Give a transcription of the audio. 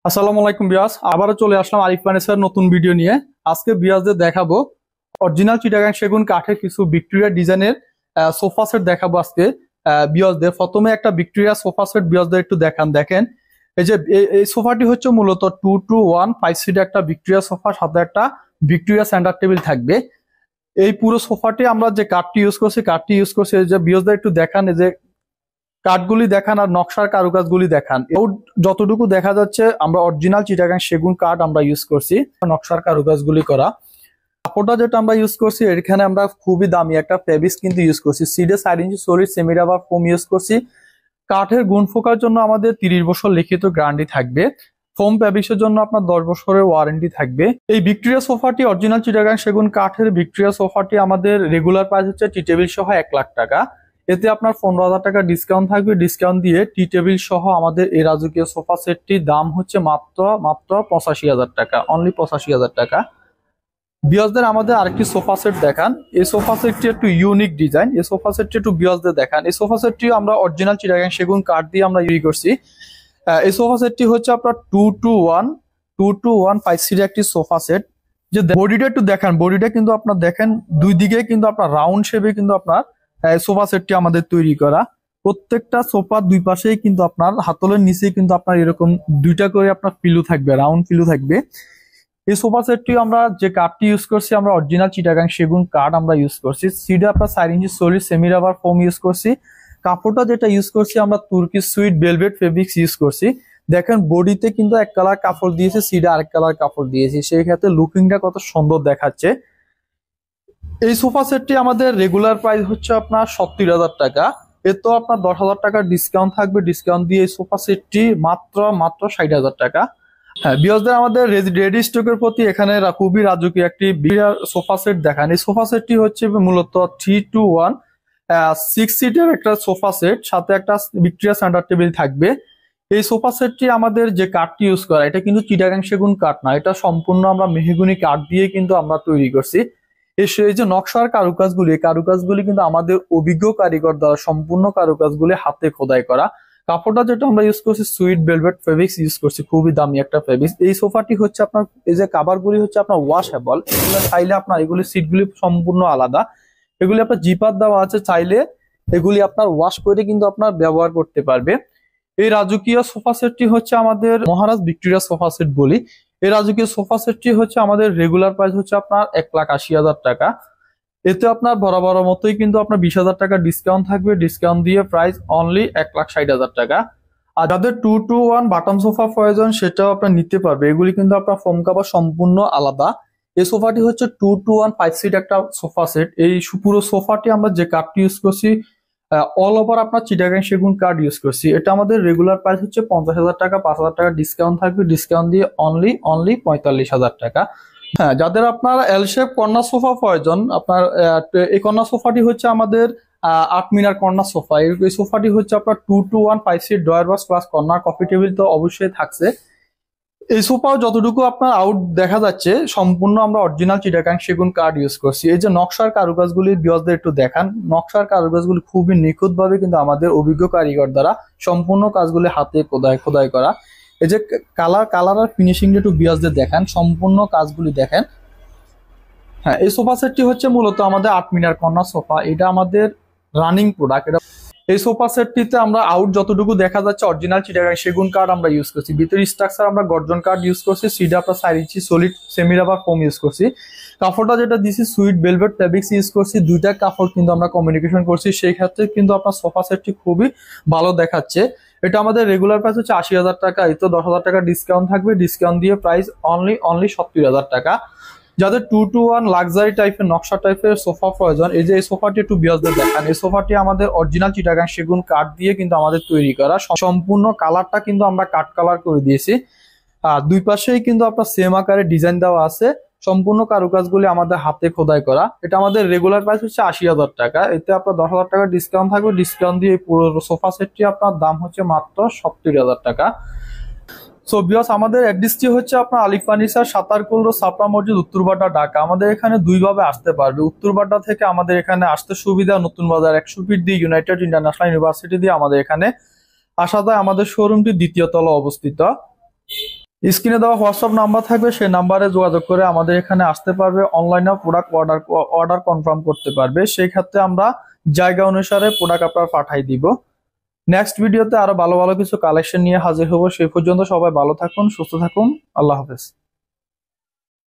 আসসালামু আলাইকুম বিয়াস, আবারও চলে আসলাম আরিফ ফার্নিচার নতুন ভিডিও নিয়ে। আজকে বিয়াসদের দেখাবো অরিজিনাল চিটাগাং সেগুন কাঠের কিছু ভিক্টোরিয়া ডিজাইনের সোফা সেট দেখাবো আজকে বিয়াসদের। প্রথমে একটা ভিক্টোরিয়া সোফা সেট বিয়াসদের একটু দেখেন। এই যে এই সোফাটি হচ্ছে মূলত 2 to 1 5 সিট একটা ভিক্টোরিয়া সোফা, সাথে একটা ভিক্টোরিয়া সেন্টার টেবিল থাকবে। এই পুরো সোফাটি আমরা যে কাঠটি ইউজ করছি এই যে বিয়াসদের একটু দেখান, এই যে কাঠগুলি দেখান আর নকশার কারুকাজগুলি দেখান। যতটুকু দেখা যাচ্ছে আমরা অরিজিনাল চিটাগাং সেগুন কাঠ আমরা ইউজ করছি, নকশার কারুকাজগুলি করা। কাপড়টা যেটা আমরা ইউজ করছি এখানে আমরা খুবই দামি একটা ফেব্রিক্স কিন্তু ইউজ করছি, সিডে 4 inch solid semi rubber foam use করছি। কাঠের গুণ ফোকার জন্য আমাদের 30 বছর লিখিত গ্যারান্টি থাকবে। ফোম ফেব্রিক্সের জন্য আপনার 10 বছরের ওয়ারেন্টি থাকবে। এই ভিক্টোরিয়া সোফাটি অরিজিনাল চিটাগাং সেগুন কাঠের ভিক্টোরিয়া সোফাটি আমাদের রেগুলার প্রাইস হচ্ছে টি টেবিল সহ 1 লাখ টাকা। এতে আপনার 15,000 টাকা ডিসকাউন্ট থাকবে। ডিসকাউন্ট দিয়ে টি টেবিল সহ আমাদের এই রাজকীয় সোফা সেটটির দাম হচ্ছে মাত্র 85,000 টাকা, অনলি 85,000 টাকা। বিয়াসদের আমাদের আরেকটি সোফা সেট দেখান। এই সোফা সেটটি একটু ইউনিক ডিজাইন, এই সোফা সেটটি একটু বিয়াসদের দেখান। এই সোফা সেটটি আমরা অরিজিনাল চিটাগাং সেগুন কাঠ দিয়ে আমরা ইউজ করছি। এই সোফা সেটটি হচ্ছে আপনার 2 to 1 5 সিটের একটি সোফা সেট। যে বডিটা একটু দেখান, বডিটা কিন্তু আপনার দেখেন দুই দিকে কিন্তু আপনার রাউন্ড শেপে কিন্তু আপনার সোফা সেটটি আমাদের তৈরি করা। প্রত্যেকটা সোফার দুই পাশেই কিন্তু আপনার হাতলের নিচে কিন্তু আপনার এরকম দুইটা করে আপনার পিলু থাকবে, রাউন্ড পিলু থাকবে। এই সোফা সেটটি আমরা যে কাঠটি ইউজ করছি আমরা অরিজিনাল চিটাগাং সেগুন কাঠ আমরা ইউজ করছি। সিডে আপনার 4 inch solid semi rubber foam use করছি। কাপড়টা যেটা ইউজ করছি আমরা তুর্কি সুইট ভেলভেট ফেব্রিক্স ইউজ করছি। দেখেন বডিতে কিন্তু এক কালার কাপড় দিয়েছে, সিডে আরেক কালার কাপড় দিয়েছি, সেই ক্ষেত্রে লুকিংটা কত সুন্দর দেখাচ্ছে। এই সোফা সেটটি আমাদের রেগুলার প্রাইস হচ্ছে আপনার 70,000 টাকা। এর তো আপনার 10,000 টাকার ডিসকাউন্ট থাকবে। ডিসকাউন্ট দিয়ে এই সোফা সেটটি মাত্র 60,000 টাকা। হ্যাঁ বিয়াসদের আমাদের রেডি স্টকের প্রতি এখানে খুবই রাজকীয় একটি সোফা সেট দেখান। এই সোফা সেটটি হচ্ছে মূলত 3 to 1 6 সিটের একটা সোফা সেট, সাথে একটা ভিক্টোরিয়া সেন্টার টেবিল থাকবে। এই সোফা সেটটি আমাদের যে কাঠটি ইউজ করা এটা কিন্তু চিটাগাং সেগুন কাঠ না, এটা সম্পূর্ণ আমরা মেহগনি কাঠ দিয়ে কিন্তু আমরা তৈরি করছি। এই যে নকশার কারুকাজগুলি, এই কারুকাজগুলি কিন্তু আমাদের অভিজ্ঞ কারিগর দ্বারা সম্পূর্ণ কারুকাজগুলি হাতে খোদাই করা। কাপড়টা যেটা আমরা ইউজ করছি সুইট ভেলভেট ফেব্রিক্স ইউজ করছি, খুবই দামি একটা ফেব্রিক্স। এই সোফাটি হচ্ছে আপনার এই যে কাভারগুলি হচ্ছে আপনার ওয়াশেবল, এগুলো চাইলে আপনার এগুলি সিটগুলি সম্পূর্ণ আলাদা, এগুলি আপনার জিপার দেওয়া আছে, চাইলে এগুলি আপনার ওয়াশ করে কিন্তু আপনার ব্যবহার করতে পারবে। এই রাজকীয় সোফা সেটটি হচ্ছে আমাদের মহারাজ ভিক্টোরিয়া সোফা সেট বলি। এই রাজকীয় সোফা সেটটি হচ্ছে আমাদের রেগুলার প্রাইস হচ্ছে আপনার 1,80,000 টাকা। এতে আপনার বরাবর মতোই কিন্তু আপনার 20,000 টাকা ডিসকাউন্ট থাকবে। ডিসকাউন্ট দিয়ে প্রাইস অনলি 1,60,000 টাকা। আর যাদের 2 to 1 বাটম সোফা প্রয়োজন সেটাও আপনার নিতে পারবে। এগুলি কিন্তু আপনার ফোম কাভার সম্পূর্ণ আলাদা। এই সোফাটি হচ্ছে 2 to 1 5 সিট একটা সোফা সেট। এই পুরো সোফাটি আমরা যে কাঠটি ইউজ করছি অল ওভার আপনার চিটাগাং সেগুন কাঠ ইউজ করছি। এটা আমাদের রেগুলার প্রাইস হচ্ছে 50,000 টাকা, 5,000 টাকা ডিসকাউন্ট থাকবে। ডিসকাউন্ট দিয়ে অনলি 45,000 টাকা। হ্যাঁ যাদের আপনার এল শেপ কর্নার সোফা প্রয়োজন, আপনার এই কর্নার সোফাটি হচ্ছে আমাদের 8 মিনার কর্নার সোফা। এই সোফাটি হচ্ছে আপনার 2 to 1 5 seat drawer box plus corner coffee table তো অবশ্যই থাকছে। এই সোফাও যতটুকু আপনার আউট দেখা যাচ্ছে সম্পূর্ণ আমরা অরিজিনাল চিটাগাং সেগুন কাঠ ইউজ করছি। এই যে নকশার কারুকাজগুলি বিয়াসদের একটু দেখান। নকশার কারুকাজগুলি খুবই নিখুঁত ভাবে কিন্তু আমাদের অভিজ্ঞ কারিগর দ্বারা সম্পূর্ণ কাজগুলি হাতে খোদাই করা। এই যে কালার আর ফিনিশিং একটু বিয়াসদের দেখান, সম্পূর্ণ কাজগুলি দেখেন। হ্যাঁ এই সোফা সেটটি হচ্ছে মূলত আমাদের 8 মিনার কর্নার সোফা, এটা আমাদের রানিং প্রোডাক্ট। এটা এই সোফা সেটটিতে আমরা আউট যতটুকু দেখা যাচ্ছে অরিজিনাল চিটাগাং সেগুন কাঠ আমরা ইউজ করছি। ভিতরে স্ট্রাকচার আমরা গর্জন কাঠ ইউজ করছি। সিডে আপনার 4 inch solid semi rubber foam use করছি। কাপড়টা যেটা দিছি সুইট ভেলভেট ফেব্রিক্স ইউজ করছি। দুইটা কাপড় কিন্তু আমরা কমিউনিকেশন করছি, সেই ক্ষেত্রে কিন্তু আপনার সোফা সেটটি খুবই ভালো দেখাচ্ছে। এটা আমাদের রেগুলার প্রাইস হচ্ছে 80,000 টাকা। এই তো 10,000 টাকা ডিসকাউন্ট থাকবে। ডিসকাউন্ট দিয়ে প্রাইস অনলি 70,000 টাকা। যাদের 2 to 1 লাক্সারি টাইপের নকশা টাইপের সোফা প্রয়োজন, এই যে এই সোফাটি একটু বিয়াসদের দেখান। এই সোফাটি আমাদের অরিজিনাল চিটাগাং সেগুন কাঠ দিয়ে কিন্তু আমাদের তৈরি করা। সম্পূর্ণ কালারটা কিন্তু আমরা কাঠ কালার করে দিয়েছি। আর দুই পাশেই কিন্তু আপনার সেম আকারে ডিজাইন দেওয়া আছে। সম্পূর্ণ কারুকাজগুলি আমাদের হাতে খোদাই করা। এটা আমাদের রেগুলার প্রাইস হচ্ছে 80,000 টাকা। এতে আপনার 10,000 টাকা ডিসকাউন্ট থাকবে। ডিসকাউন্ট দিয়ে পুরো সোফা সেটটি আপনার দাম হচ্ছে মাত্র 70,000 টাকা। সো বিয়াস আমাদের অ্যাড্রেসটি হচ্ছে আপনার আলিফ ফার্নিচার, সাতারকুল রোড, ছাপড়া মসজিদ, উত্তরবাড্ডা, ঢাকা। আমাদের এখানে দুইভাবে আসতে পারবে। উত্তরবাড্ডা থেকে আমাদের এখানে আসতে সুবিধা, নতুন বাজার 100 ফিট দিয়ে ইউনাইটেড ইন্টারন্যাশনাল ইউনিভার্সিটি দিয়ে আমাদের এখানে আসা যায়। আমাদের শোরুমটি দ্বিতীয় তলা অবস্থিত। স্ক্রিনে দেওয়া হোয়াটসঅ্যাপ নাম্বার থাকবে, সেই নাম্বারে যোগাযোগ করে আমাদের এখানে আসতে পারবে, অনলাইনে প্রোডাক্ট অর্ডার কনফার্ম করতে পারবে। সেই ক্ষেত্রে আমরা জায়গা অনুসারে প্রোডাক্ট আপনার পাঠাই দিব। নেক্সট ভিডিওতে আরো ভালো ভালো কিছু কালেকশন নিয়ে হাজির হব। সেই পর্যন্ত সবাই ভালো থাকুন, সুস্থ থাকুন। আল্লাহ হাফেজ।